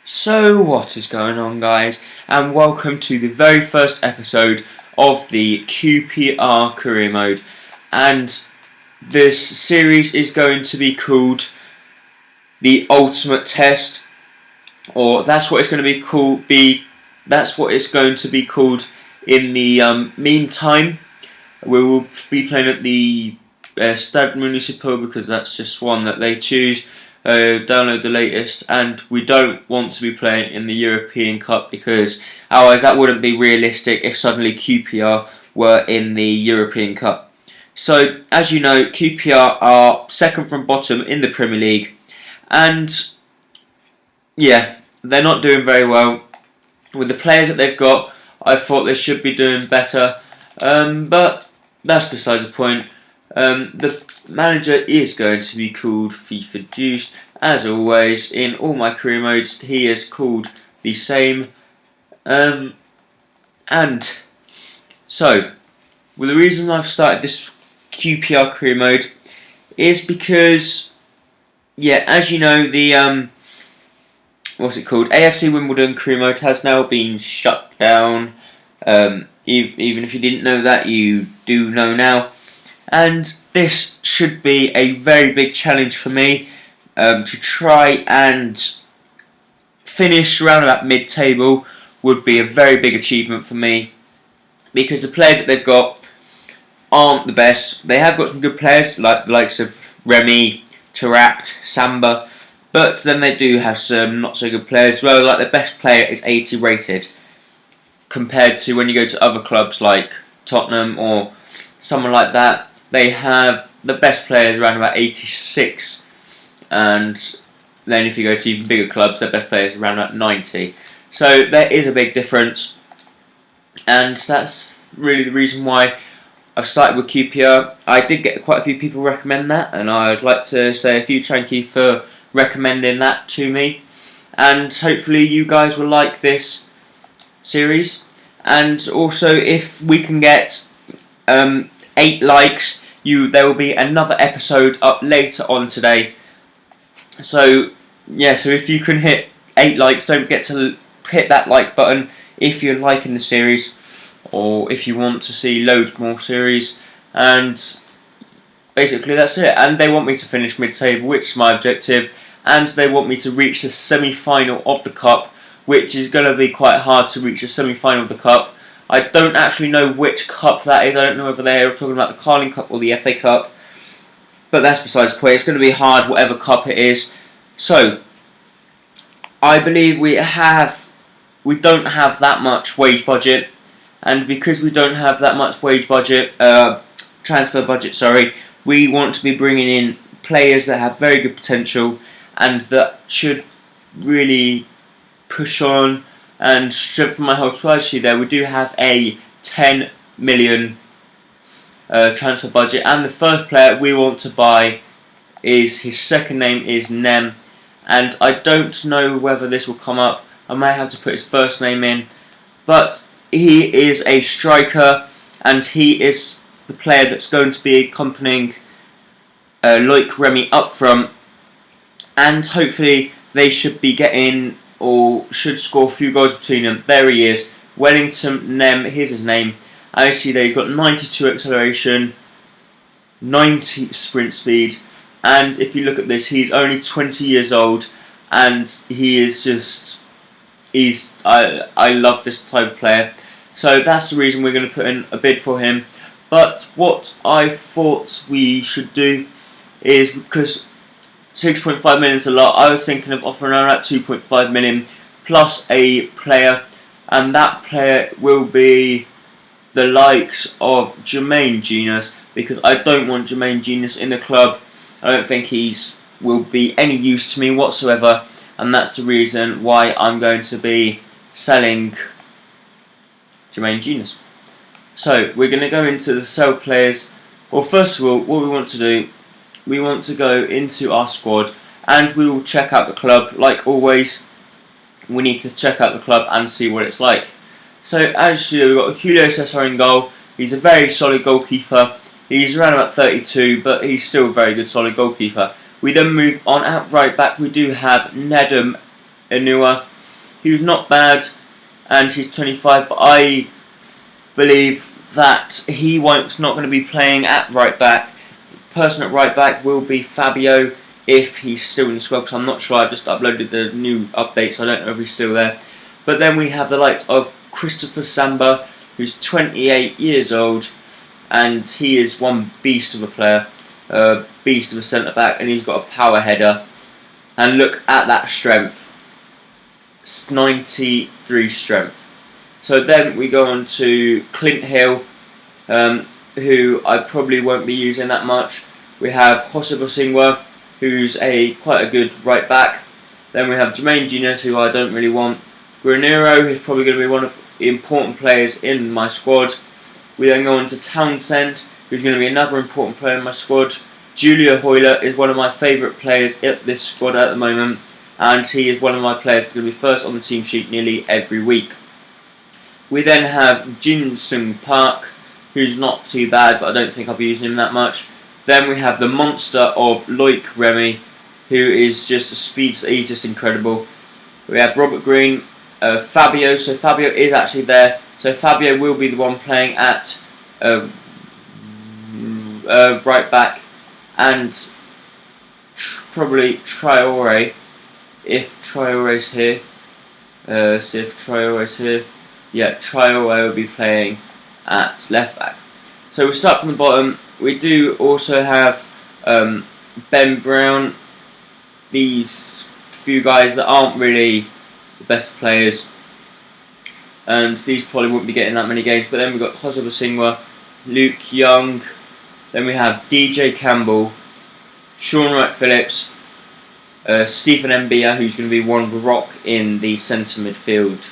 So what is going on, guys, and welcome to the very first episode of the QPR career mode. And this series is going to be called the Ultimate Test, or that's what it's going to be called. That's what it's going to be called. In the meantime, we will be playing at the Stade Municipal because that's just one that they choose. Download the latest, and we don't want to be playing in the European Cup because otherwise that wouldn't be realistic if suddenly QPR were in the European Cup. So as you know, QPR are second from bottom in the Premier League, and yeah, they're not doing very well. With the players that they've got, I thought they should be doing better, but that's besides the point. The manager is going to be called FIFA Juiced. As always, in all my career modes, he is called the same. And so, well, the reason I've started this QPR career mode is because, yeah, as you know, the what's it called? AFC Wimbledon career mode has now been shut down. Even if you didn't know that, you do know now. And this should be a very big challenge for me to try and finish around about mid-table would be a very big achievement for me because the players that they've got aren't the best. They have got some good players like the likes of Remy, Tarapt, Samba, but then they do have some not so good players. Well, like their best player is 80 rated compared to when you go to other clubs like Tottenham or someone like that. They have the best players around about 86, and then if you go to even bigger clubs, their best players around about 90. So there is a big difference, and that's really the reason why I've started with QPR. I did get quite a few people recommend that, and I'd like to say a huge thank you for recommending that to me. And hopefully you guys will like this series. And also, if we can get 8 likes, there will be another episode up later on today. So yeah, so if you can hit 8 likes, don't forget to hit that like button if you're liking the series, or if you want to see loads more series. And basically that's it. And they want me to finish mid-table, which is my objective, and they want me to reach the semi-final of the cup, which is going to be quite hard to reach the semi-final of the cup. I don't actually know which cup that is. I don't know whether they're talking about the Carling Cup or the FA Cup. But that's besides the point. It's going to be hard, whatever cup it is. So, I believe we don't have that much wage budget. And because we don't have that much wage budget, transfer budget, sorry, we want to be bringing in players that have very good potential and that should really push on and strengthen my whole strategy there. We do have a 10 million transfer budget, and the first player we want to buy his second name is Nem, and I don't know whether this will come up. I might have to put his first name in, but he is a striker, and he is the player that's going to be accompanying Loic Remy up front, and hopefully they should be getting, or should score a few goals between them. There he is, Wellington Nem, here's his name. I see there he's got 92 acceleration, 90 sprint speed, and if you look at this, he's only 20 years old, and he is just, I love this type of player. So that's the reason we're going to put in a bid for him. But what I thought we should do is, because 6.5 million is a lot, I was thinking of offering around that 2.5 million plus a player, and that player will be the likes of Jermaine Genius, because I don't want Jermaine Genius in the club. I don't think will be any use to me whatsoever, and that's the reason why I'm going to be selling Jermaine Genius. So we're going to go into the sell players. Well, first of all, what we want to do, we want to go into our squad and we will check out the club. Like always, we need to check out the club and see what it's like. So as you know, we've got Julio Cesar in goal. He's a very solid goalkeeper. He's around about 32, but he's still a very good solid goalkeeper. We then move on out right back. We do have Nedum Enua. He was not bad, and he's 25, but I believe that he won't not going to be playing at right back. The person at right back will be Fabio if he's still in the squad, because I'm not sure. I've just uploaded the new update, so I don't know if he's still there. But then we have the likes of Christopher Samba, who's 28 years old, and he is one beast of a player, beast of a centre back, and he's got a power header. And look at that strength, it's 93 strength. So then we go on to Clint Hill, who I probably won't be using that much. We have Jose Bosingwa, who's quite a good right back. Then we have Jermaine Genius, who I don't really want. Granero, who's probably going to be one of the important players in my squad. We then go on to Townsend, who's going to be another important player in my squad. Julia Hoyler is one of my favourite players at this squad at the moment, and he is one of my players who's going to be first on the team sheet nearly every week. We then have Jin Sung Park, who's not too bad, but I don't think I'll be using him that much. Then we have the monster of Loic Remy, who is just a speed, he's just incredible. We have Robert Green, Fabio, so Fabio is actually there. So Fabio will be the one playing at right back, and probably Traore, if Traore's here. See if Traore's here. Yeah, Traore will be playing at left back. So we'll start from the bottom. We do also have Ben Brown. These few guys that aren't really the best players, and these probably wouldn't be getting that many games. But then we've got Jose Bosingwa, Luke Young. Then we have DJ Campbell, Sean Wright-Phillips, Stephen Mbia, who's going to be one rock in the centre midfield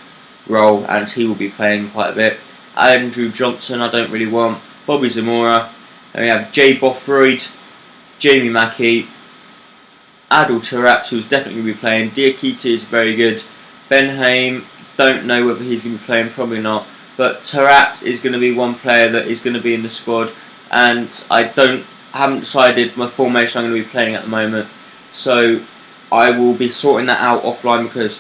role, and he will be playing quite a bit. Andrew Johnson, I don't really want. Bobby Zamora. Then we have Jay Bothroyd, Jamie Mackey, Adil Taarabt, who's definitely going to be playing. Diakite is very good. Ben Haim, don't know whether he's going to be playing, probably not. But Taarabt is going to be one player that is going to be in the squad, and I haven't decided my formation I'm going to be playing at the moment. So I will be sorting that out offline, because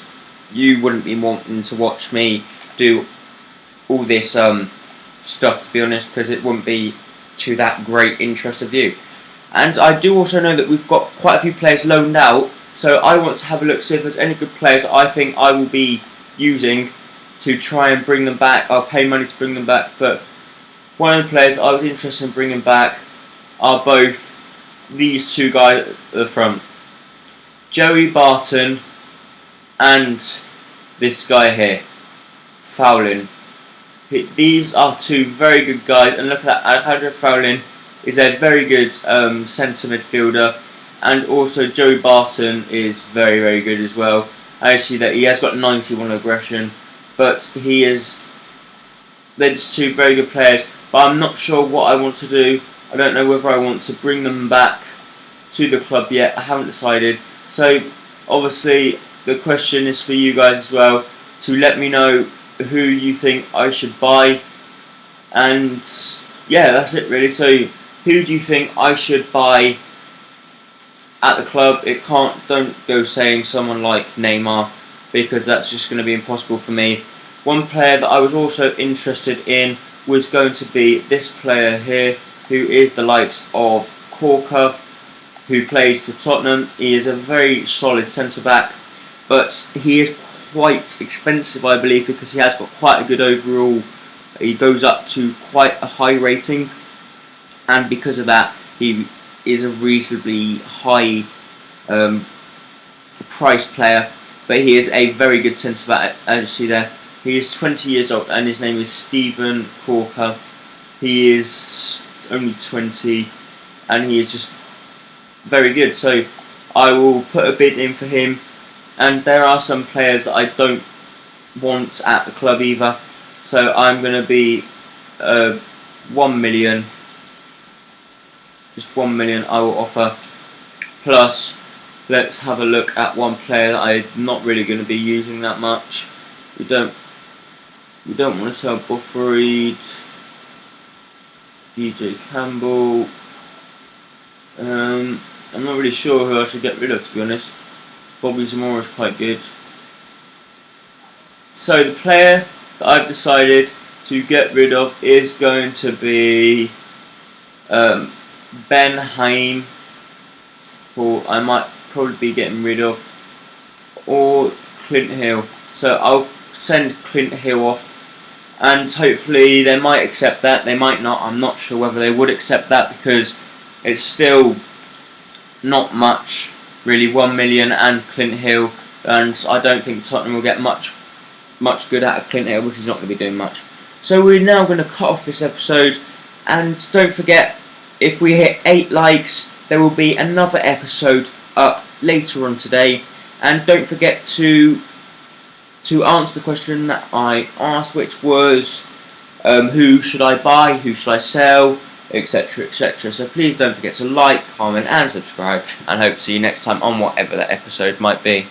you wouldn't be wanting to watch me do all this stuff, to be honest, because it wouldn't be to that great interest of you. And I do also know that we've got quite a few players loaned out, so I want to have a look, see if there's any good players I think I will be using to try and bring them back. I'll pay money to bring them back, but one of the players I was interested in bringing back are both these two guys at the front, Joey Barton and this guy here, Fowlin. These are two very good guys, and look at that, Alejandro Fowlin is a very good centre midfielder, and also Joey Barton is very, very good as well. I see that he has got 91 aggression, but they're just two very good players, but I'm not sure what I want to do. I don't know whether I want to bring them back to the club yet. I haven't decided. So obviously the question is for you guys as well, to let me know who you think I should buy. And yeah, that's it really. So who do you think I should buy at the club? Don't go saying someone like Neymar, because that's just going to be impossible for me. One player that I was also interested in was going to be this player here, who is the likes of Corker, who plays for Tottenham. He is a very solid centre back, but he is quite expensive, I believe, because he has got quite a good overall. He goes up to quite a high rating, and because of that, he is a reasonably high price player. But he is a very good centre back, as you see there. He is 20 years old, and his name is Stephen Corker. He is only 20, and he is just very good. So I will put a bid in for him. And there are some players that I don't want at the club either. So I'm going to be 1 million. Just 1 million I will offer. Plus, let's have a look at one player that I'm not really going to be using that much. We don't want to sell Bothroyd, DJ Campbell. I'm not really sure who I should get rid of, to be honest. Bobby Zamora is quite good. So the player that I've decided to get rid of is going to be Ben Haim, who I might probably be getting rid of, or Clint Hill. So I'll send Clint Hill off, and hopefully they might accept that. They might not. I'm not sure whether they would accept that, because it's still not much, really. 1 million and Clint Hill, and I don't think Tottenham will get much good out of Clint Hill, which is not going to be doing much. So we're now going to cut off this episode, and don't forget, if we hit 8 likes, there will be another episode up later on today. And don't forget to answer the question that I asked, which was who should I buy, who should I sell, etc, etc. So please don't forget to like, comment and subscribe, and hope to see you next time on whatever that episode might be.